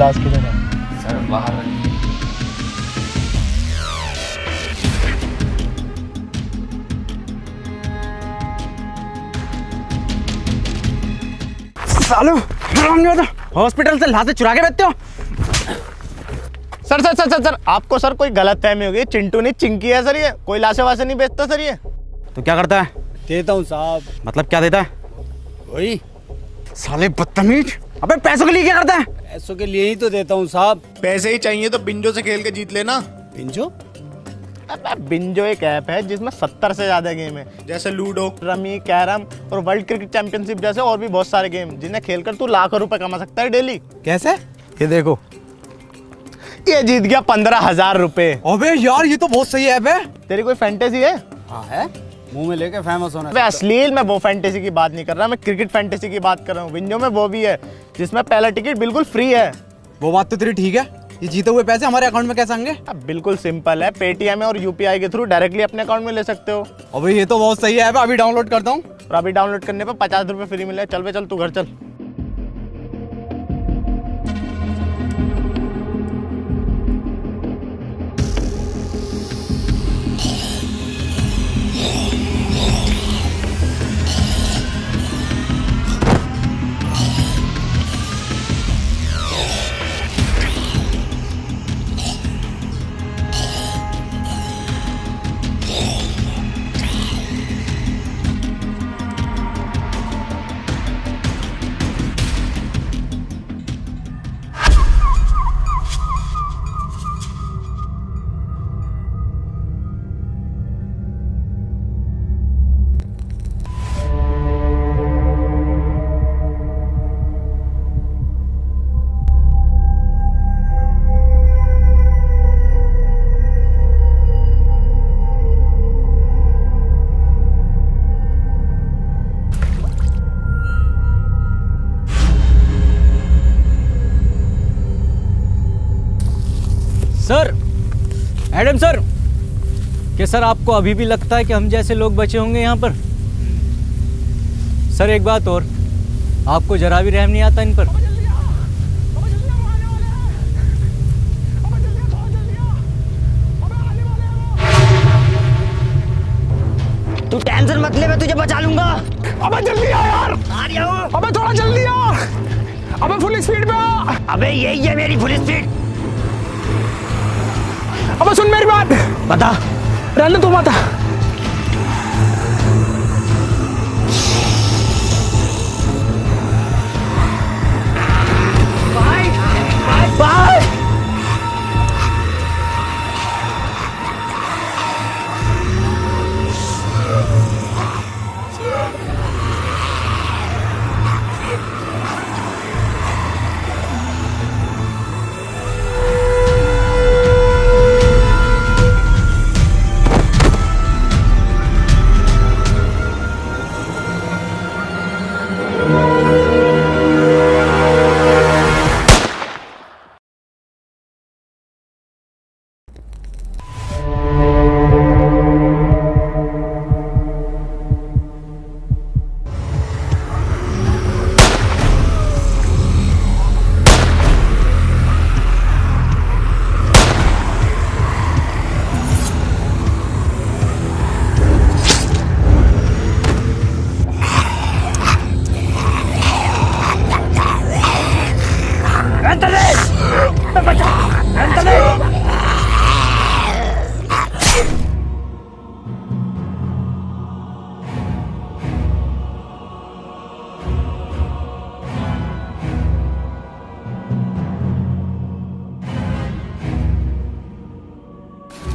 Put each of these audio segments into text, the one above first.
Glass किधर है? Sir बाहर सालो हॉस्पिटल से लाते चुरा के बेचते हो। Sir sir sir sir sir आपको सर कोई गलत फहमी होगी। चिंटू नहीं चिंकी है सर, ये कोई लाशे वासे नहीं बेचता सर ये। तो क्या करता है? देता हूँ साहब। मतलब क्या देता है? वही साले बदतमीज। अबे पैसों के लिए क्या करता है? पैसों के लिए ही तो देता हूँ साहब। पैसे ही चाहिए तो बिंजो से खेल के जीत लेना। पिंजो? अबे बिंजो एक ऐप है जिसमें 70 से ज्यादा गेम है, जैसे लूडो, रमी, कैरम और वर्ल्ड क्रिकेट चैंपियनशिप जैसे और भी बहुत सारे गेम, जिन्हें खेलकर तू लाखों रुपए कमा सकता है डेली। कैसे? ये देखो, ये जीत गया 15,000 रुपए। अबे यार ये तो बहुत सही ऐप है। तेरी कोई फैंटेसी है? हाँ है, मुंह में लेके फेमस होना। अबे अश्लील में वो फैंटेसी की बात नहीं कर रहा, मैं क्रिकेट फैंटेसी की बात कर रहा हूँ। बिंजो में वो भी है जिसमें पहला टिकट बिल्कुल फ्री है। वो बात तो तेरी ठीक है। ये जीते हुए पैसे हमारे अकाउंट में कैसे आएंगे? अब बिल्कुल सिंपल है, पेटीएम और यूपीआई के थ्रू डायरेक्टली अपने अकाउंट में ले सकते हो। अबे ये तो बहुत सही ऐप है, अभी डाउनलोड करता हूँ। और अभी डाउनलोड करने पे 50 रुपए फ्री मिले। चल बे चल, तू घर चल। सर, मैडम सर, क्या सर आपको अभी भी लगता है कि हम जैसे लोग बचे होंगे यहाँ पर? सर एक बात और, आपको जरा भी रहम नहीं आता इन पर? तू टेंशन मत ले, मैं तुझे बचा लूंगा। अबे जल्दी आ यार। आ रहा हूँ। अबे थोड़ा जल्दी आ। अबे फुल स्पीड पे आ। अबे यही है मेरी फुल स्पीड। अबे सुन मेरी बात। बता। रहने तू बता। बाय।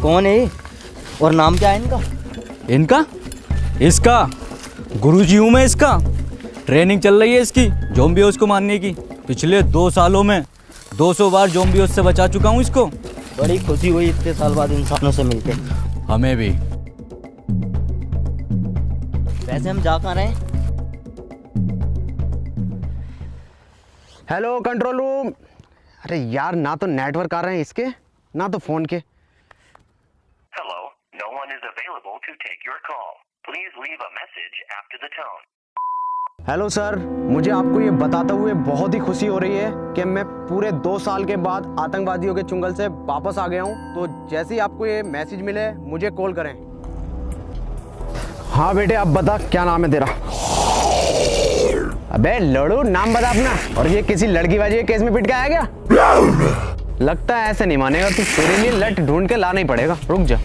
कौन है ये? और नाम क्या है इनका? इनका? इसका गुरुजी हूँ मैं। इसका ट्रेनिंग चल रही है इसकी ज़ॉम्बियोस को मारने की। पिछले 2 सालों में 200 बार ज़ॉम्बियोस से बचा चुका हूँ इसको। बड़ी खुशी हुई इतने साल बाद इंसानों से मिलके। हमें भी। वैसे हम जा कहाँ रहे हैं? Hello control room. अरे यार, ना तो नेटवर्क आ रहे हैं इसके, ना तो फोन के। Hello, no one is available to take your call. Please leave a message after the tone. Hello sir, मुझे आपको ये बताते हुए बहुत ही खुशी हो रही है कि मैं पूरे 2 साल के बाद आतंकवादियों के चुंगल से वापस आ गया हूँ। तो जैसे ही आपको ये मैसेज मिले मुझे कॉल करें। हाँ बेटे, अब बता क्या नाम है तेरा? अबे लड़ू, नाम बता अपना। और ये किसी लड़कीबाजी के केस में पिट के आया क्या? लगता है ऐसे नहीं मानेगा तू। तेरे लिए लट ढूंढ के लाना ही पड़ेगा। रुक जा।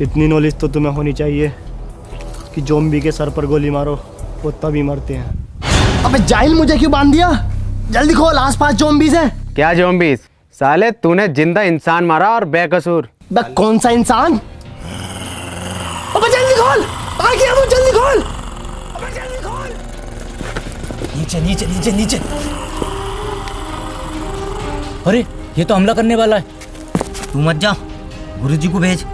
इतनी नॉलेज तो तुम्हें होनी चाहिए कि ज़ॉम्बी के सर पर गोली मारो वो तभी मरते हैं। अबे जाहिल, मुझे क्यों बांध दिया? जल्दी खोल, आसपास ज़ॉम्बीज़ हैं। क्या ज़ॉम्बीज़? साले तूने जिंदा इंसान मारा और बेकसूर। बे कौन सा इंसान? अबे जल्दी खोल, आ गया वो, जल्दी खोल। अबे जल्दी खोल। नीचे नीचे नीचे नीचे। अरे ये तो हमला करने वाला है। तू मत जा, गुरुजी को भेज।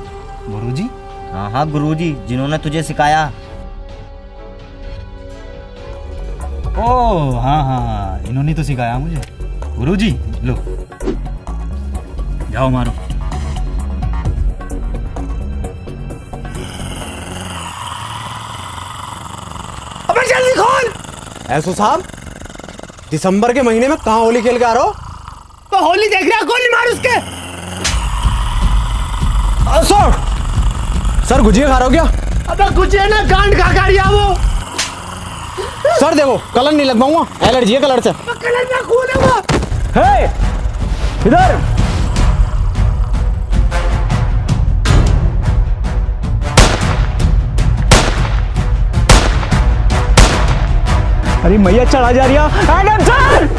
गुरुजी? हाँ हाँ, गुरुजी जिन्होंने तुझे सिखाया। ओह हाँ हाँ हाँ, इन्होंने तो सिखाया मुझे। गुरुजी लो, जाओ मारो। अबे जल्दी खोल। ऐसो साहब, दिसंबर के महीने में कहाँ होली खेल के आ रहे हो? तो होली देख रहा, गोली मार उसके। सर गुजिया खा रहे हो क्या? अबे गुजिया ना, गांड खा रही है वो। सर देखो, कलर नहीं लगवाऊंगा, एलर्जी है कलर से। कलर में खून है वो। हे, इधर। अरे मैया चढ़ा जा रही है। Adam sir!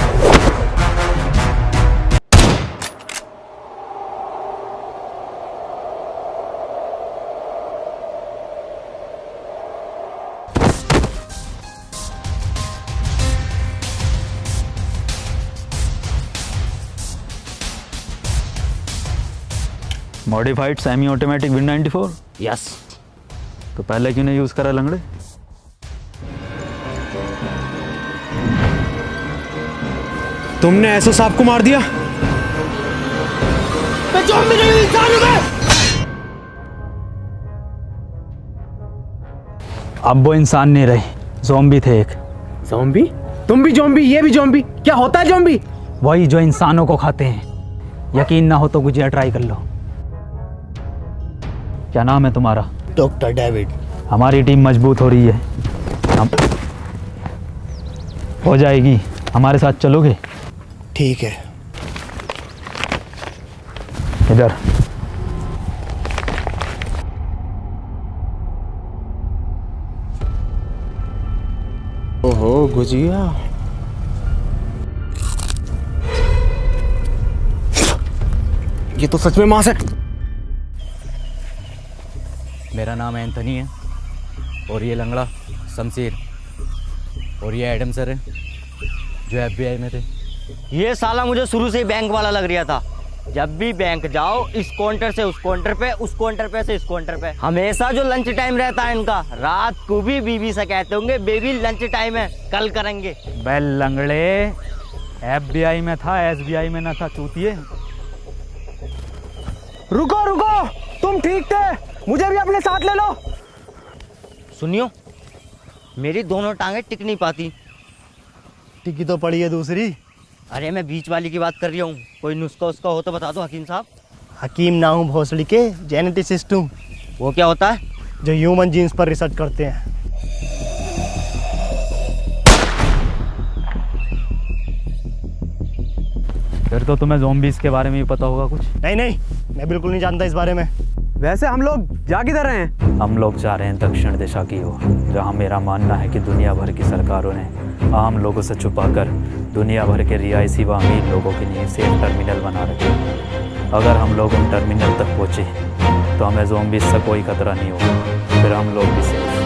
Modified semi automatic win 94। Yes. तो पहले क्यों नहीं यूज करा लंगड़े? तुमने ऐसो साहब को मार दिया? मैं ज़ॉम्बी नहीं हूं, इंसान हूं मैं। अब वो इंसान नहीं रहे, ज़ॉम्बी थे एक। ज़ॉम्बी? तुम भी ज़ॉम्बी, ये भी ज़ॉम्बी? क्या होता है ज़ॉम्बी? वही जो इंसानों को खाते हैं। यकीन ना हो तो गुजिया ट्राई कर लो। क्या नाम है तुम्हारा? Doctor David. हमारी टीम मजबूत हो रही है, हम हो जाएगी। हमारे साथ चलोगे? ठीक है। इधर। ओहो गुजिया, ये तो सच में मांस है। मेरा नाम एंथनी है और ये लंगड़ा शमशीर और ये एडम सर है जो FBI में थे। ये साला मुझे शुरू से ही बैंक वाला लग रहा था। जब भी बैंक जाओ, इस काउंटर से उस काउंटर पे, उस काउंटर पे से इस काउंटर पे, हमेशा जो लंच टाइम रहता है इनका, रात को भी बीवी से कहते होंगे बेबी लंच टाइम है, कल करेंगे। बे लंगड़े, FBI में था, SBI में ना था चूतिए। रुको रुको, तुम ठीक थे, मुझे भी अपने साथ ले लो। सुनियो, मेरी दोनों टांगे टिक नहीं पाती। टिकी तो पड़ी है दूसरी। अरे मैं बीच वाली की बात कर रही हूँ। कोई नुस्खा उसका हो तो बता दो हकीम साहब। हकीम ना हूँ, भोसड़ी के जेनेटिसिस्ट हूँ, वो क्या होता है? जो ह्यूमन जीन्स पर रिसर्च करते हैं। फिर तो तुम्हें ज़ॉम्बीज़ के बारे में भी पता होगा कुछ। नहीं नहीं, मैं बिल्कुल नहीं जानता इस बारे में। वैसे हम लोग जा किधर रहे हैं? हम लोग जा रहे हैं दक्षिण दिशा की ओर, जहाँ मेरा मानना है कि दुनिया भर की सरकारों ने आम लोगों से छुपाकर दुनिया भर के रिहायशी व अमीर लोगों के लिए सेफ टर्मिनल बना रखे हैं। अगर हम लोग उन टर्मिनल तक पहुँचे तो हमें ज़ॉम्बीज़ से कोई खतरा नहीं होगा, फिर हम लोग भी सेफ।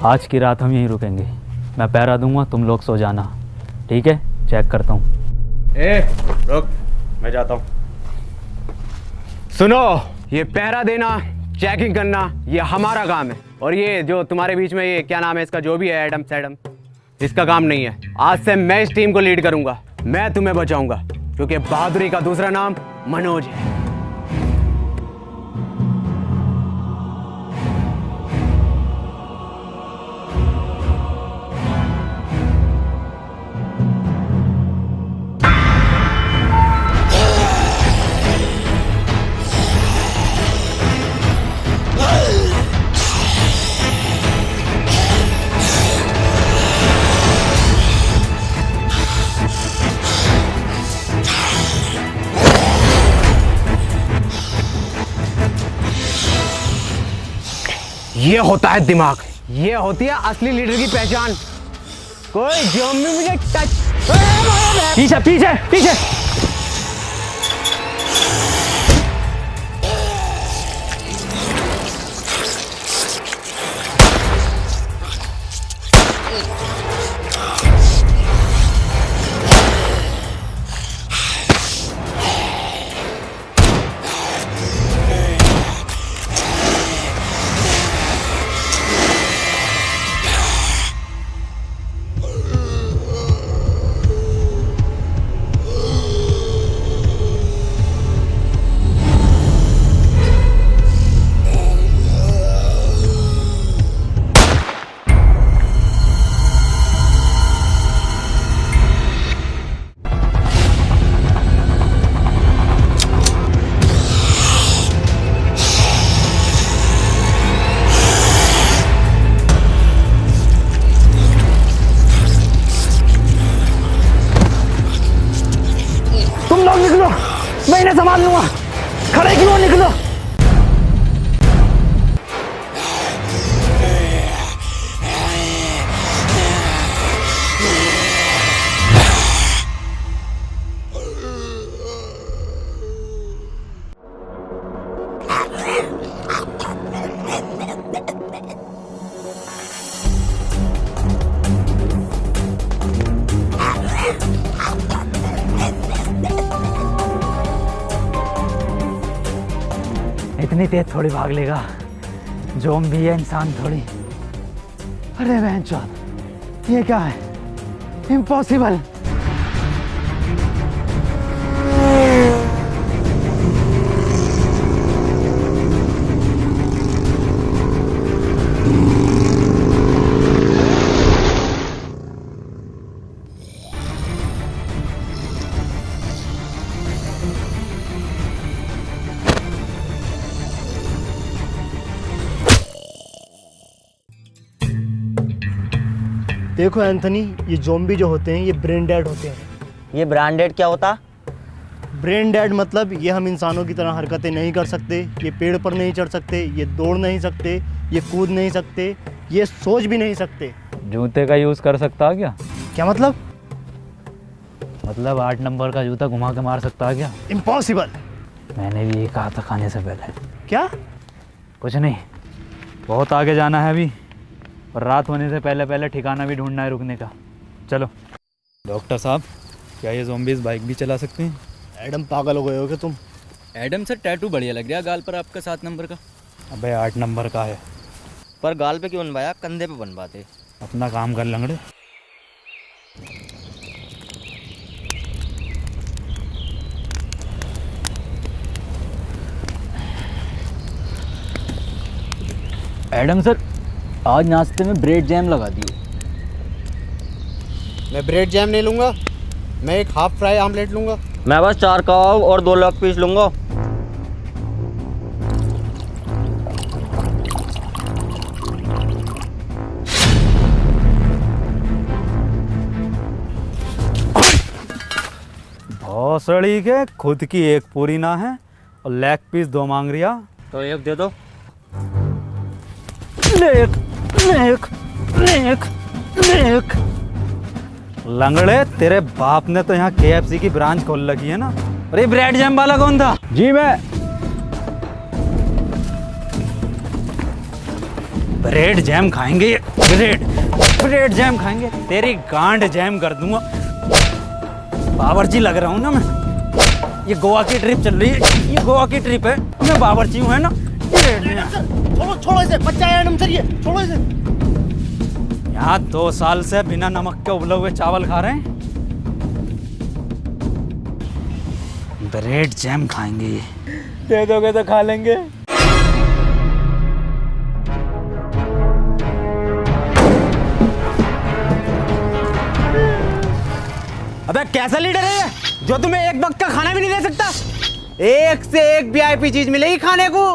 आज की रात हम यहीं रुकेंगे। मैं पहरा दूंगा, तुम लोग सो जाना, ठीक है? चेक करता हूँ। रुक, मैं जाता हूँ। सुनो, ये पहरा देना, चेकिंग करना, ये हमारा काम है। और ये जो तुम्हारे बीच में ये क्या नाम है इसका, जो भी है एडम सैडम, इसका काम नहीं है। आज से मैं इस टीम को लीड करूंगा, मैं तुम्हें बचाऊंगा, क्योंकि बहादुरी का दूसरा नाम मनोज है। ये होता है दिमाग, ये होती है असली लीडर की पहचान। कोई ज़ॉम्बी मुझे टच, पीछे पीछे पीछे। मैं इन्हें संभाल लूंगा। खड़े क्यों निकलो। इतनी तेज थोड़ी भाग लेगा, ज़ॉम्बी है, इंसान थोड़ी। अरे बहनचोद, ये क्या है? इम्पॉसिबल। देखो एंथनी, ये ज़ॉम्बी जो होते हैं ये ब्रेन डेड होते हैं। ये ब्रांडेड क्या होता? ब्रेन डेड मतलब ये हम इंसानों की तरह हरकतें नहीं कर सकते, ये पेड़ पर नहीं चढ़ सकते, ये दौड़ नहीं सकते, ये कूद नहीं सकते, ये सोच भी नहीं सकते। जूते का यूज़ कर सकता क्या? क्या मतलब? मतलब 8 नंबर का जूता घुमा के मार सकता क्या? इम्पॉसिबल। मैंने भी ये कहा था खाने से पहले। क्या? कुछ नहीं, बहुत आगे जाना है अभी, और रात होने से पहले पहले ठिकाना भी ढूंढना है रुकने का। चलो। डॉक्टर साहब, क्या ये ज़ॉम्बीज़ बाइक भी चला सकते हैं? एडम, पागल हो गए हो क्या तुम? एडम सर, टैटू बढ़िया लग रहा है गाल पर आपका 7 नंबर का। अबे 8 नंबर का है। पर गाल पे क्यों बनवाया, कंधे पे बनवाते। अपना काम कर लंगड़े। एडम सर, आज नाश्ते में ब्रेड जैम लगा दिए। मैं ब्रेड जैम नहीं लूँगा, मैं एक हाफ फ्राई आमलेट लूँगा। मैं बस 4 कबाब और 2 लेग पीस लूंगा। भौसड़ी के खुद की एक पूरी ना है और लेग पीस 2 मांग रिया। तो एक दे दो। Lake lake lake lake. लंगड़े, तेरे बाप ने तो यहाँ KFC की ब्रांच खोल रखी है ना। अरे ब्रेड जैम वाला कौन था? जी मैं। ब्रेड जैम खाएंगे, ब्रेड जैम खाएंगे, तेरी गांड जैम कर दूंगा। बावर्ची लग रहा हूँ ना मैं। ये गोवा की ट्रिप चल रही है, ये गोवा की ट्रिप है, मैं बावर्ची हूँ, है ना। छोड़ो इसे, बच्चा है एडम सर ये, छोड़ो इसे। यहाँ 2 साल से बिना नमक के उबले हुए चावल खा रहे हैं। ब्रेड जैम खाएंगे। दे दोगे तो खा लेंगे। अबे कैसा लीडर है ये, जो तुम्हें एक वक्त का खाना भी नहीं दे सकता? एक से एक वीआईपी चीज मिलेगी खाने को।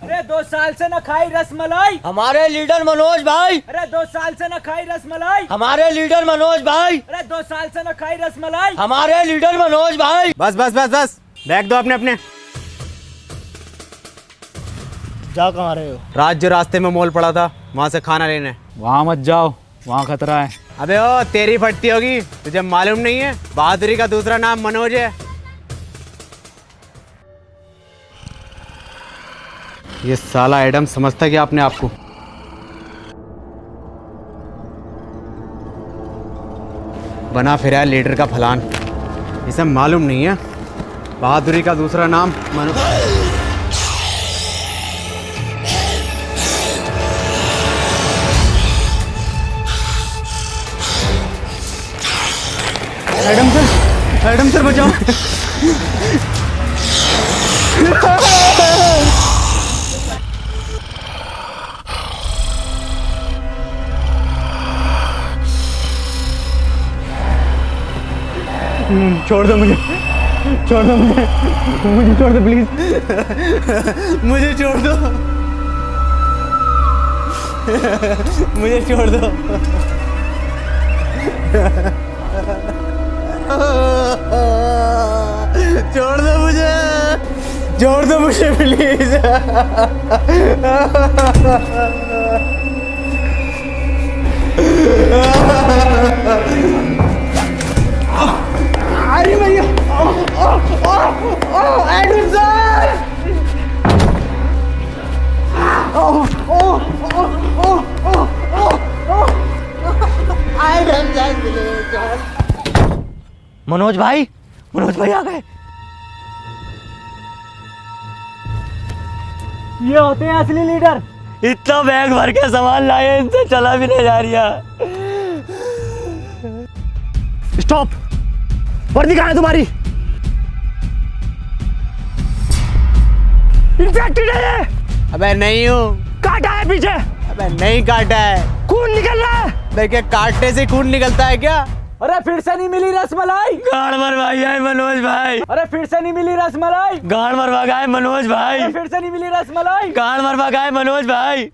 अरे 2 साल से न खाई रसमलाई। हमारे लीडर मनोज भाई। अरे 2 साल से न खाई रसमलाई। हमारे लीडर मनोज भाई। अरे 2 साल से न खाई रसमलाई। हमारे लीडर मनोज भाई। बस बस बस बस, बैग दो अपने अपने। जा कहाँ रहे हो? रात जो रास्ते में मॉल पड़ा था, वहां से खाना लेने। वहाँ मत जाओ, वहाँ खतरा है। अबे ओ तेरी फटती होगी, तुझे मालूम नहीं है बहादुरी का दूसरा नाम मनोज है। ये साला एडम समझता क्या अपने आप को? बना फिर है लीडर का फलान, इसे मालूम नहीं है बहादुरी का दूसरा नाम मनोज। एडम सर बचाओ। छोड़ दो मुझे, छोड़ दो मुझे, मुझे छोड़ दो प्लीज, मुझे छोड़ दो, मुझे छोड़ दो। छोड़ दो मुझे, छोड़ दो मुझे प्लीज। अरे भैया, एडम सर, मनोज भाई, मनोज भाई आ गए। ये होते हैं असली लीडर। इतना बैग भर के सामान लाए, इनसे चला भी नहीं जा रहा। स्टॉप, वर्दी कहाँ है तुम्हारी? इन्फेक्टेड है ये। अबे नहीं हूँ। काटा है पीछे? अबे नहीं काटा है। खून निकल रहा है। देखिए काटने से खून निकलता है क्या? अरे फिर से नहीं मिली रसमलाई। गाड़ मरवाई है मनोज भाई। अरे फिर से नहीं मिली रसमलाई। गाड़ मरवा गए मनोज भाई। अरे फिर से नहीं मिली रसमलाई। गाड़ मरवा गए मनोज भाई।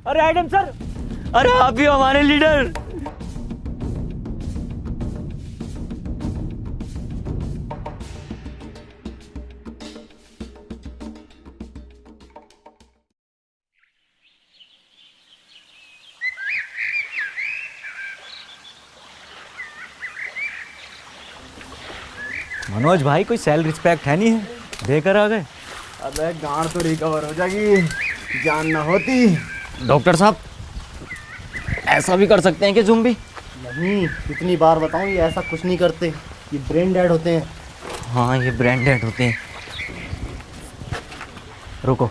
अरे एडम सर, अरे आप भी हमारे लीडर। मनोज भाई कोई सेल रिस्पेक्ट है नहीं है, देकर आ गए। अबे गांड तो रिकवर हो जाएगी, जान ना होती। डॉक्टर साहब, ऐसा भी कर सकते हैं कि ज़ुम्बी? नहीं, कितनी बार बताऊं, ये ऐसा कुछ नहीं करते, ये ब्रेन डेड होते हैं। हाँ, ये ब्रेन डेड होते हैं। रुको,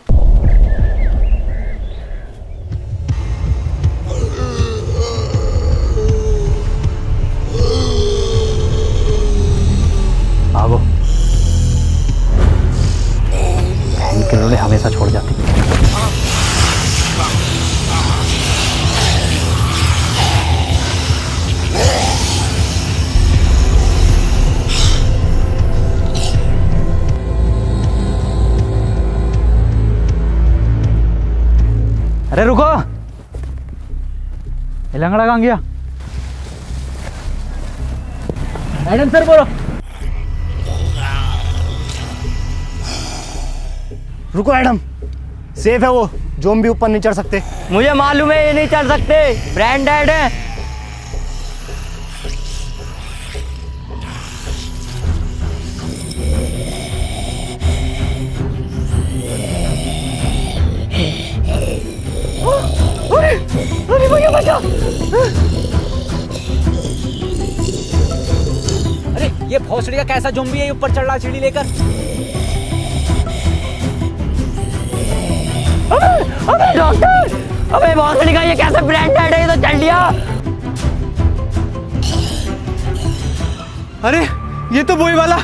भागो, इनके हमेशा छोड़ जाती है। अरे रुको, ये लंगड़ा कहाँ गया? एडम सर बोलो। रुको एडम, सेफ है वो, ज़ॉम्बी ऊपर नहीं चढ़ सकते। मुझे मालूम है ये नहीं चढ़ सकते, ब्रेन डेड है। ये भोसड़ी का कैसा ज़ॉम्बी है ऊपर चढ़ रहा सीढ़ी लेकर? अबे डॉक्टर, अबे भोसड़ी का ये कैसा ब्रांडेड है, ये तो चल लिया। अरे ये तो वही वाला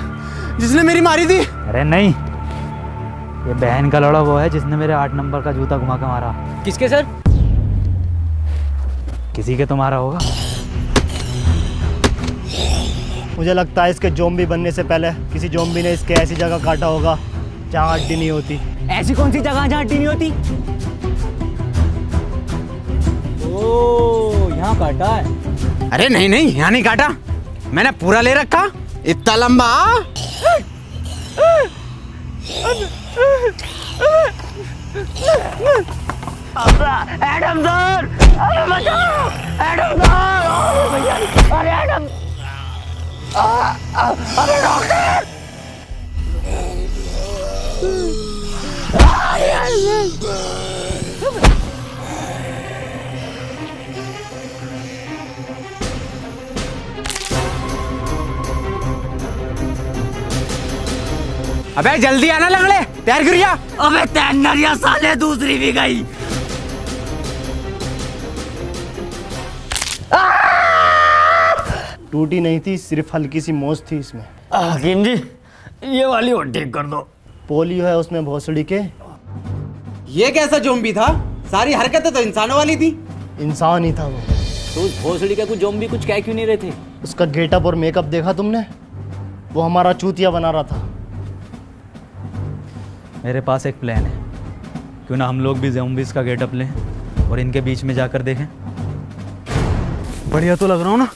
जिसने मेरी मारी थी। अरे नहीं, ये बहन का लड़ा वो है जिसने मेरे 8 नंबर का जूता घुमा के मारा। किसके सर? किसी के तो मारा होगा। मुझे लगता है इसके ज़ॉम्बी बनने से पहले किसी ज़ॉम्बी ने इसके ऐसी जगह काटा होगा जहाँ हड्डी नहीं होती। ऐसी कौन सी जगह जहाँ हड्डी नहीं होती? ओह, यहाँ काटा है। अरे नहीं नहीं, यहाँ नहीं काटा, मैंने पूरा ले रखा, इतना लंबा। एडम सर, अरे बचाओ, एडम सर, अरे एडम, अरे डॉक्टर। अबे जल्दी आना लंगड़े, तैयार करिया। अबे तैयारियां साले दूसरी भी गई। टूटी नहीं थी, सिर्फ हल्की सी मोच थी इसमें। हकीम जी, ये वाली और ठीक कर दो। पोलियो है उसमें भोसड़ी के। ये कैसा ज़ॉम्बी था? सारी हरकतें तो इंसानों वाली थी। इंसान ही था वो। तो उस भोसड़ी का कुछ ज़ॉम्बी कुछ कह क्यों नहीं रहे थे? उसका गेटअप और मेकअप देखा तुमने? वो हमारा चूतिया बना रहा था। मेरे पास एक प्लान है, क्यों ना हम लोग भी ज़ॉम्बीज़ का गेटअप लें और इनके बीच में जाकर देखें। बढ़िया तो लग रहा हूँ ना,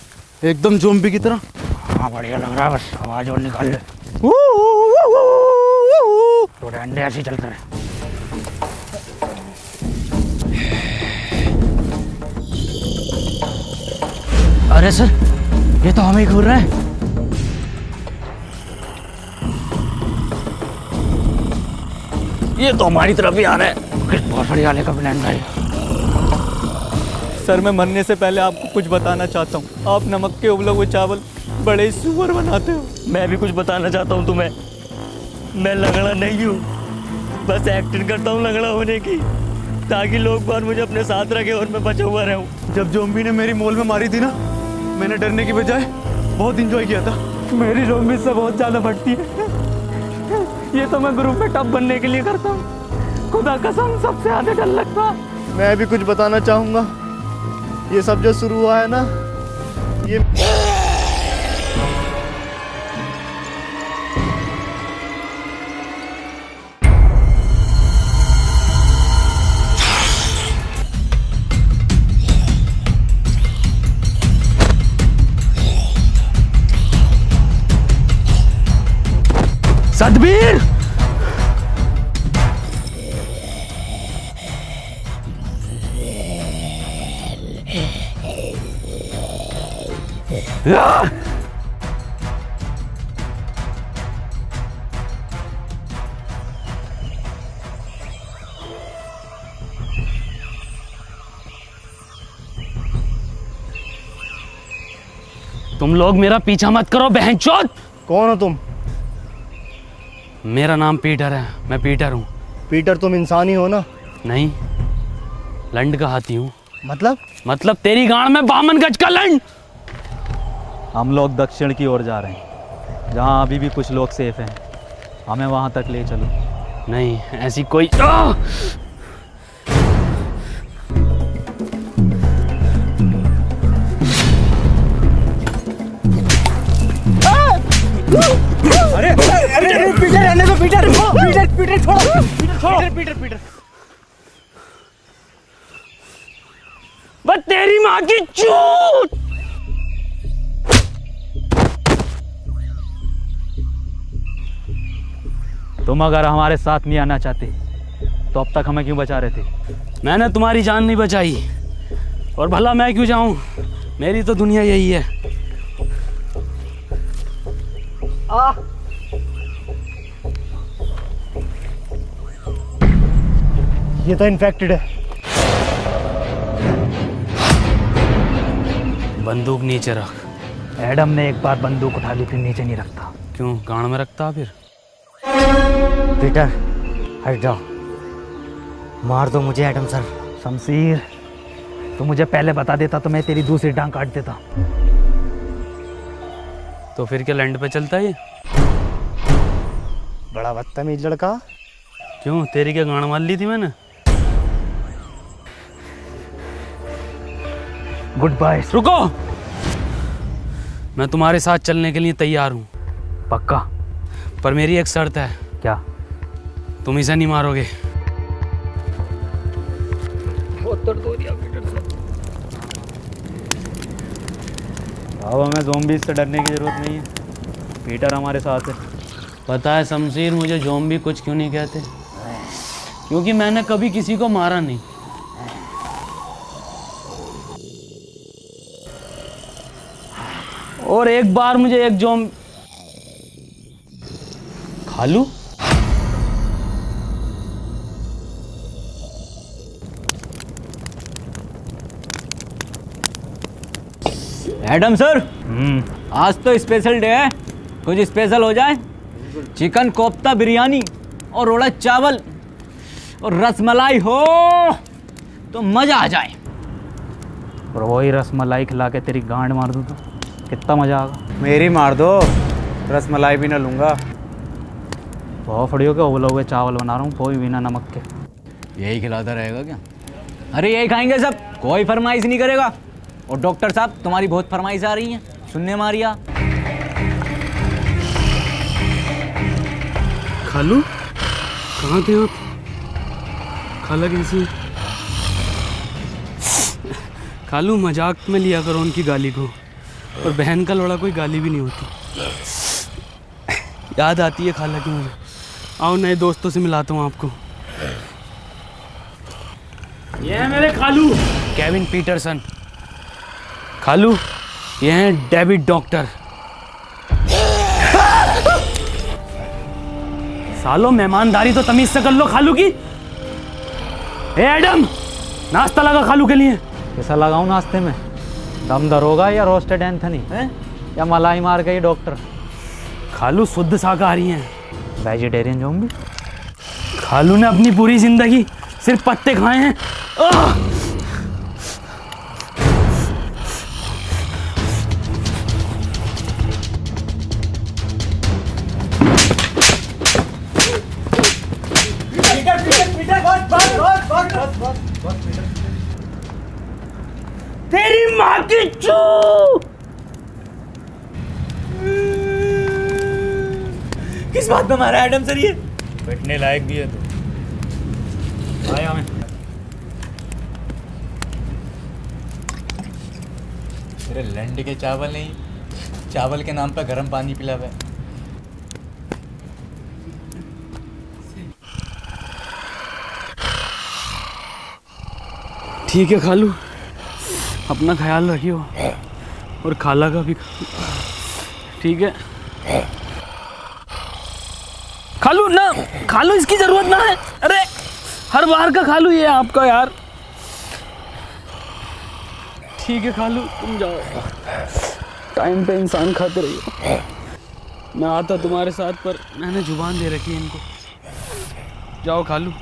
एकदम ज़ॉम्बी की तरह। हाँ बढ़िया लग रहा है, बस आवाज और निकाल ले। तो डंडे ऐसे चलते रहे। अरे सर, ये तो हमें घूर रहे हैं। ये तो हमारी तरफ ही आ रहे हैं। किस भोसड़ी वाले का प्लान था ये? सर मैं मरने से पहले आपको कुछ बताना चाहता हूँ। आप नमक के उबले हुए चावल बड़े ही सुअर बनाते हो। मैं भी कुछ बताना चाहता हूँ तुम्हें। मैं लंगड़ा नहीं हूँ, बस एक्टिंग करता हूँ लंगड़ा होने की, ताकि लोग बार मुझे अपने साथ रखे और मैं बचा हुआ रहूँ। जब ज़ॉम्बी ने मेरी मोल में मारी थी ना, मैंने डरने की बजाय बहुत इंजॉय किया था। मेरी ज़ॉम्बी से बहुत ज़्यादा बढ़ती है। ये तो मैं ग्रुप में टॉप बनने के लिए करता हूँ। खुदा कसम सबसे ज़्यादा डर लगता। मैं भी कुछ बताना चाहूँगा। ये सब जो शुरू हुआ है ना, ये सतबीर, तुम लोग मेरा पीछा मत करो बहनचोद। कौन हो तुम? मेरा नाम पीटर है, मैं पीटर हूँ। पीटर तुम इंसान ही हो ना? नहीं, लंड का हाथी हूँ। मतलब तेरी गांड में 52 गज का लंड। हम लोग दक्षिण की ओर जा रहे हैं, जहाँ अभी भी कुछ लोग सेफ हैं। हमें वहाँ तक ले चलो। नहीं, ऐसी कोई अरे पीटर रहने दो, पीटर छोड़ो। पीटर बस तेरी माँ की चूत। तुम अगर हमारे साथ नहीं आना चाहते तो अब तक हमें क्यों बचा रहे थे? मैंने तुम्हारी जान नहीं बचाई, और भला मैं क्यों जाऊं? मेरी तो दुनिया यही है। ये तो इन्फेक्टेड है। बंदूक नीचे रख। एडम ने एक बार बंदूक उठा ली फिर नीचे नहीं रखता। क्यों गाड़ में रखता फिर? पीटर हट जाओ, मार दो मुझे एडम सर। शमशीर, तो मुझे पहले बता देता तो मैं तेरी दूसरी टांग काट देता। तो फिर क्या लैंड पे चलता है ये? बड़ा बदतमीज लड़का। क्यों तेरी क्या गाड़ मार ली थी मैंने? Goodbye. रुको, मैं तुम्हारे साथ चलने के लिए तैयार हूँ, पक्का? पर मेरी एक शर्त है। क्या? तुम इसे नहीं मारोगे। अब हमें ज़ॉम्बीज़ से डरने की ज़रूरत नहीं है, पीटर हमारे साथ है। पता है शमशीर, मुझे ज़ॉम्बी कुछ क्यों नहीं कहते? क्योंकि मैंने कभी किसी को मारा नहीं। और एक बार मुझे एक खालू एडम सर, आज तो स्पेशल डे है, कुछ स्पेशल हो जाए। चिकन कोफ्ता बिरयानी और रोड़ा चावल और रसमलाई हो तो मज़ा आ जाए। और वही रसमलाई खिला के तेरी गांड मार दूँ तो कितना मज़ा आएगा। मेरी मार दो, रसमलाई भी ना लूँगा। बहुत फड़ियों के उबले हुए चावल बना रहा हूँ, कोई बिना नमक के। यही खिलाता रहेगा क्या? अरे यही खाएंगे सब, कोई फरमाइश नहीं करेगा। और डॉक्टर साहब, तुम्हारी बहुत फरमाइश आ रही है, सुनने मारिया। खालू कहाँ थे आप? खाला कैसी? खालू मजाक में लिया करो उनकी गाली को, और बहन का लौड़ा कोई गाली भी नहीं होती। याद आती है खाला की मुझे। आओ नए दोस्तों से मिलाता हूँ आपको। ये है मेरे खालू केविन पीटरसन। खालू ये हैं डेविड डॉक्टर। सालो मेहमानदारी तो तमीज से कर लो खालू की। ए एडम, नाश्ता लगा खालू के लिए। कैसा लगाऊं नाश्ते में? दम दरोगा या रोस्टेड एंथनी है, या मलाई मार के ही डॉक्टर? खालू शुद्ध शाकाहारी हैं। Vegetarian zombie. खालू ने अपनी पूरी जिंदगी सिर्फ पत्ते खाए हैं। तेरी माँ की चू। किस बात में मारा एडम सर ये? बैठने लायक भी है तो आया मैं। तेरे लंड के चावल नहीं, चावल के नाम पर गर्म पानी पिलावे। ठीक है खालू, अपना ख्याल रखियो और खाला का भी। ठीक है खालू ना, खालू इसकी जरूरत ना है। अरे हर बार का खालू ये आपका यार। ठीक है खालू, तुम जाओ, टाइम पे इंसान खाते रहिए। मैं आता तुम्हारे साथ, पर मैंने जुबान दे रखी है इनको। जाओ खालू।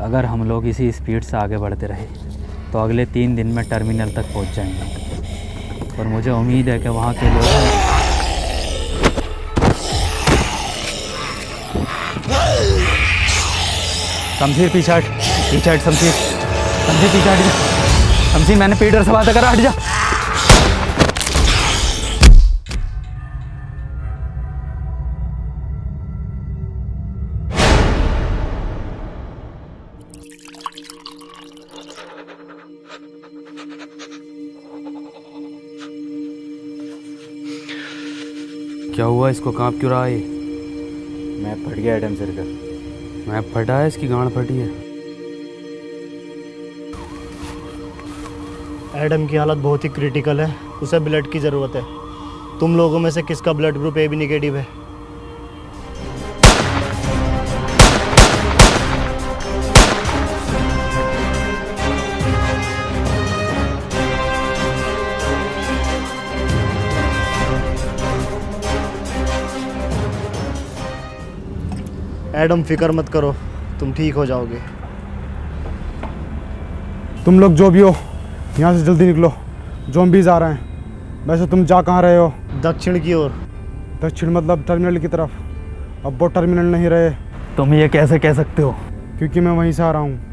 अगर हम लोग इसी स्पीड से आगे बढ़ते रहे तो अगले 3 दिन में टर्मिनल तक पहुंच जाएंगे। और मुझे उम्मीद है कि वहाँ के लोग शमशीर पीछे हट, शमशीर पीछे हट जा। शमशीर मैंने पीटर से बात करा, हट जा। क्या हुआ, इसको कांप क्यों रहा है? मैं फट गया एडम सर का। मैं फटा है, इसकी गांड फटी है। एडम की हालत बहुत ही क्रिटिकल है, उसे ब्लड की ज़रूरत है। तुम लोगों में से किसका ब्लड ग्रुप AB नेगेटिव है? एडम, फिक्र मत करो, तुम ठीक हो जाओगे। तुम लोग जो भी हो यहाँ से जल्दी निकलो, ज़ॉम्बीज़ आ रहे हैं। वैसे तुम जा कहाँ रहे हो? दक्षिण की ओर। दक्षिण मतलब टर्मिनल की तरफ। अब वो टर्मिनल नहीं रहे। तुम ये कैसे कह सकते हो? क्योंकि मैं वहीं से आ रहा हूँ।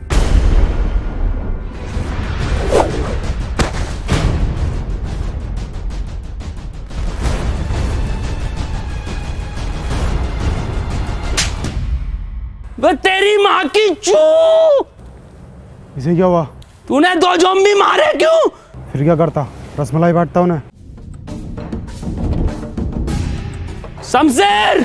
वो तेरी माँ की चू! इसे क्या हुआ? तूने 2 ज़ॉम्बी मारे क्यों? फिर क्या करता? रसमलाई बांटता उन्हें। शमशेर!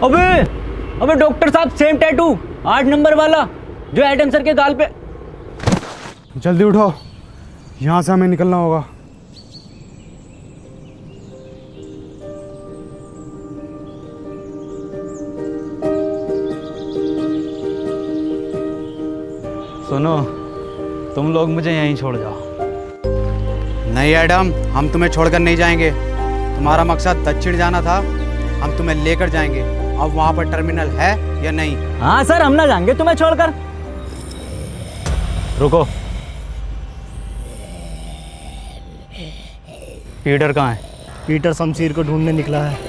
अबे डॉक्टर साहब, सेम टैटू 8 नंबर वाला जो एडम सर के गाल पे। जल्दी उठो, यहाँ से हमें निकलना होगा। सुनो, तुम लोग मुझे यहीं छोड़ जाओ। नहीं एडम, हम तुम्हें छोड़कर नहीं जाएंगे। तुम्हारा मकसद दक्षिण जाना था, हम तुम्हें लेकर जाएंगे। अब वहाँ पर टर्मिनल है या नहीं? हाँ सर, हम ना जाएंगे तुम्हें छोड़कर। रुको, पीटर कहाँ है? पीटर शमशीर को ढूंढने निकला है।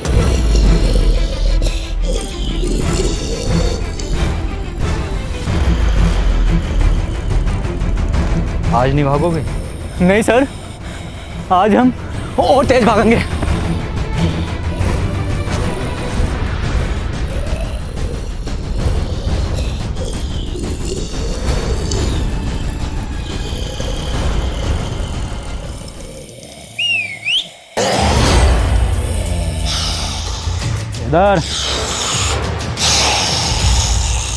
आज नहीं भागोगे? नहीं सर, आज हम और तेज भागेंगे। इधर।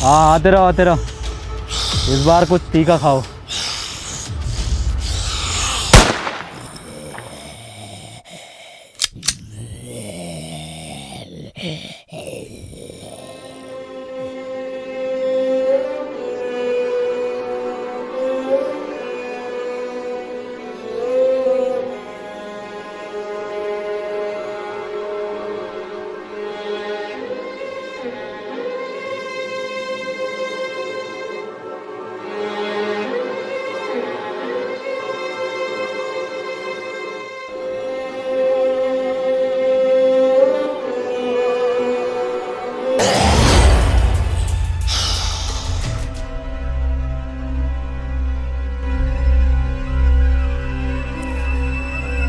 हाँ, आते रहो आते रहो। इस बार कुछ तीखा खाओ।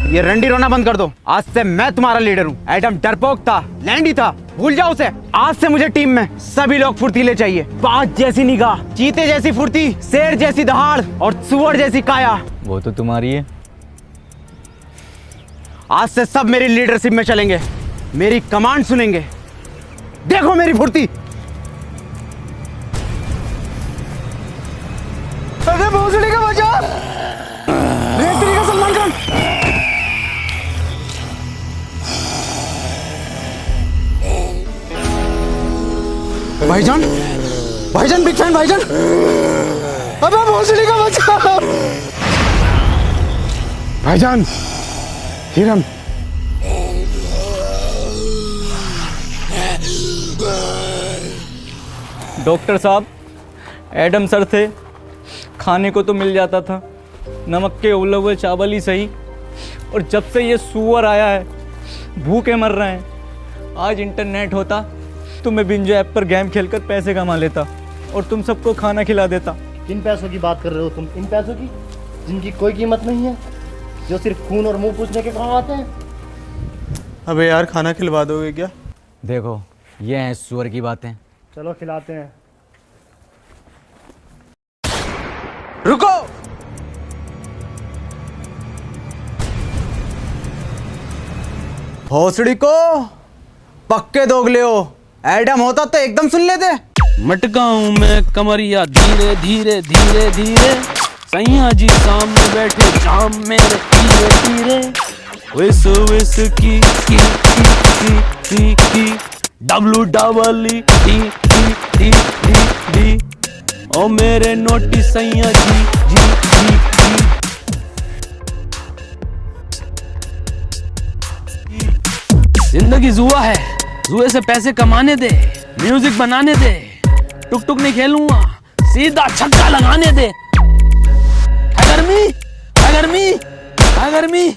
ये रंडी रोना बंद कर दो। आज से मैं तुम्हारा लीडर हूँ। एडम डरपोक था, लैंडी था, भूल जाओ उसे। आज से मुझे टीम में सभी लोग फुर्तीले चाहिए। बाज जैसी निगाह, चीते जैसी फुर्ती, शेर जैसी दहाड़ और सुअर जैसी काया। वो तो तुम्हारी है। आज से सब मेरी लीडरशिप में चलेंगे, मेरी कमांड सुनेंगे। देखो मेरी फुर्ती। अरे भोसड़ी का बचा! रेतरी का सलमान खान! भाईजान, भाईजान, बिग फैन भाईजान। अबे भोसड़ी का बचा! भाईजान, हिरन। डॉक्टर साहब, एडम सर थे, खाने को तो मिल जाता था, नमक के उबले हुए चावल ही सही। और जब से ये सुअर आया है, भूखे मर रहे हैं। आज इंटरनेट होता तो मैं बिंजो ऐप पर गेम खेलकर पैसे कमा लेता और तुम सबको खाना खिला देता। किन पैसों की बात कर रहे हो तुम? इन पैसों की जिनकी कोई कीमत नहीं है, जो सिर्फ खून और मुंह पूछने के काम आते हैं। अबे यार, खाना खिलवा दोगे क्या? देखो, ये हैं सुअर की बातें। चलो खिलाते हैं। रुको। भोसड़ी को पक्के दोगले हो। एडम होता तो एकदम सुन लेते। मटका हूं मैं कमरिया, धीरे धीरे धीरे धीरे सैया जी सामने बैठे जाम मेरे तीरे तीरे विस की WEETTTTD ओ मेरे नोटी सैया जी। जिंदगी जुआ है, जुए से पैसे कमाने दे, म्यूजिक बनाने दे, टुक टुक नहीं खेलूंगा, सीधा छक्का लगाने दे। गर्मी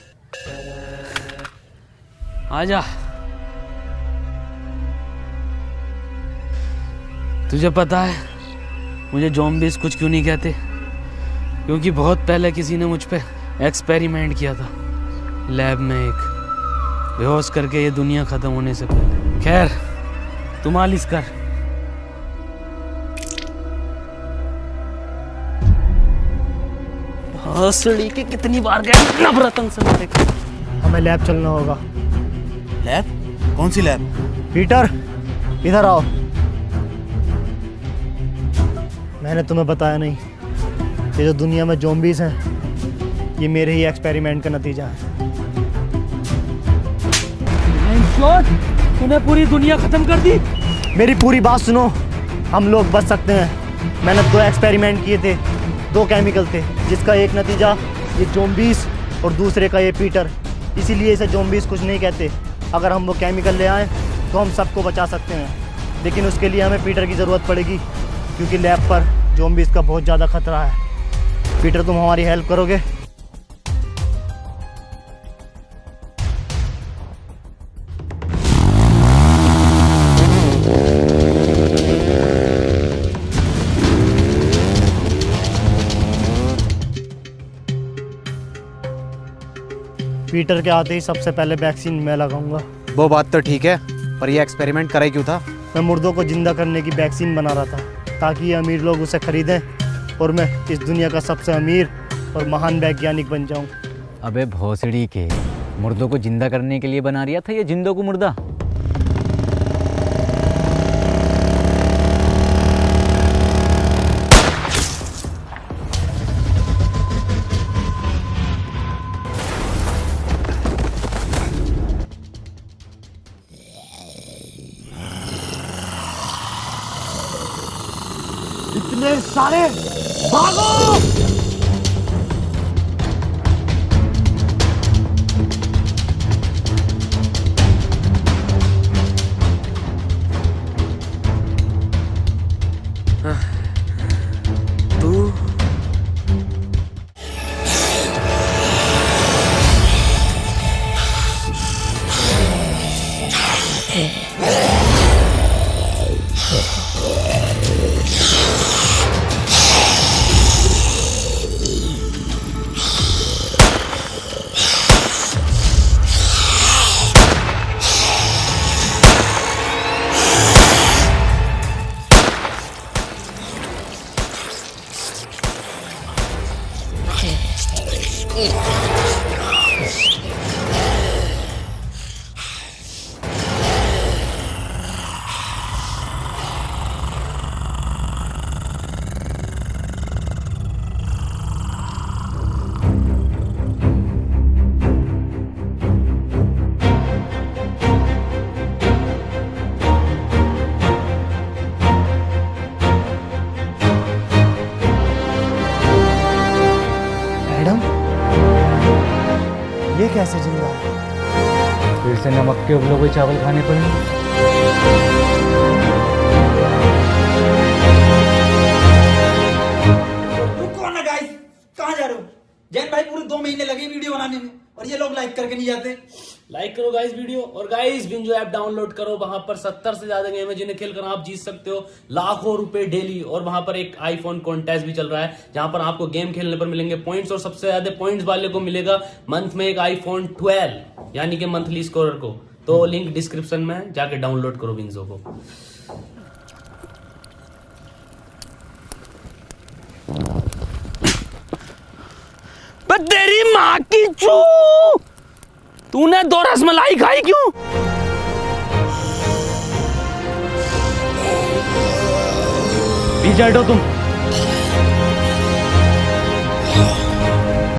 आजा। तुझे पता है मुझे ज़ॉम्बीज़ कुछ क्यों नहीं कहते? क्योंकि बहुत पहले किसी ने मुझ पे एक्सपेरिमेंट किया था लैब में, एक बेहोश करके ये दुनिया खत्म होने से पहले। खैर तू मालिश कर। हंसड़ी के कितनी बार गए नवरत्न से मेरे को। हमें लैब चलना होगा। लैब? कौन सी लैब? पीटर इधर आओ। मैंने तुम्हें बताया नहीं, ये जो दुनिया में ज़ॉम्बीज़ हैं ये मेरे ही एक्सपेरिमेंट का नतीजा है। तूने पूरी दुनिया खत्म कर दी। मेरी पूरी बात सुनो, हम लोग बच सकते हैं। मैंने 2 एक्सपेरिमेंट किए थे, 2 केमिकल थे, जिसका एक नतीजा ये ज़ॉम्बीज़ और दूसरे का ये पीटर। इसीलिए इसे ज़ॉम्बीज़ कुछ नहीं कहते। अगर हम वो केमिकल ले आएँ तो हम सबको बचा सकते हैं, लेकिन उसके लिए हमें पीटर की ज़रूरत पड़ेगी, क्योंकि लैब पर ज़ॉम्बीज़ का बहुत ज़्यादा खतरा है। पीटर तुम हमारी हेल्प करोगे? पीटर के आते ही सबसे पहले वैक्सीन मैं लगाऊंगा। वो बात तो ठीक है, पर ये एक्सपेरिमेंट करे क्यों था? मैं मुर्दों को जिंदा करने की वैक्सीन बना रहा था, ताकि ये अमीर लोग उसे खरीदें और मैं इस दुनिया का सबसे अमीर और महान वैज्ञानिक बन जाऊं। अबे भोसड़ी के, मुर्दों को जिंदा करने के लिए बना रिया था या जिंदों को मुर्दा? इतने सारे भागो! तू ये कैसे जिंदा है? फिर से नमक के उबले हुए चावल खाने पड़ेंगे। रुको ना गाइस, कहाँ जा रहे हो? जैन भाई पूरे 2 महीने लगे वीडियो बनाने में और ये लोग लाइक करके नहीं जाते। लाइक करो गाइस वीडियो, और गाइस बिंजो ऐप डाउनलोड करो। वहां पर 70 से ज्यादा गेम है जिन्हें खेलकर आप जीत सकते हो लाखों रुपए डेली। और वहां पर एक आईफोन कॉन्टेस्ट भी चल रहा है, जहां पर आपको गेम खेलने पर मिलेंगे पॉइंट्स, और सबसे ज्यादा पॉइंट्स वाले को मिलेगा मंथ में एक आईफोन 12, यानी कि मंथली स्कोरर को। तो लिंक डिस्क्रिप्शन में जाके डाउनलोड करो बिंजो को। तेरी माँ की चू, तूने 2 रसमलाई खाई क्यों? पीछे हटो तुम।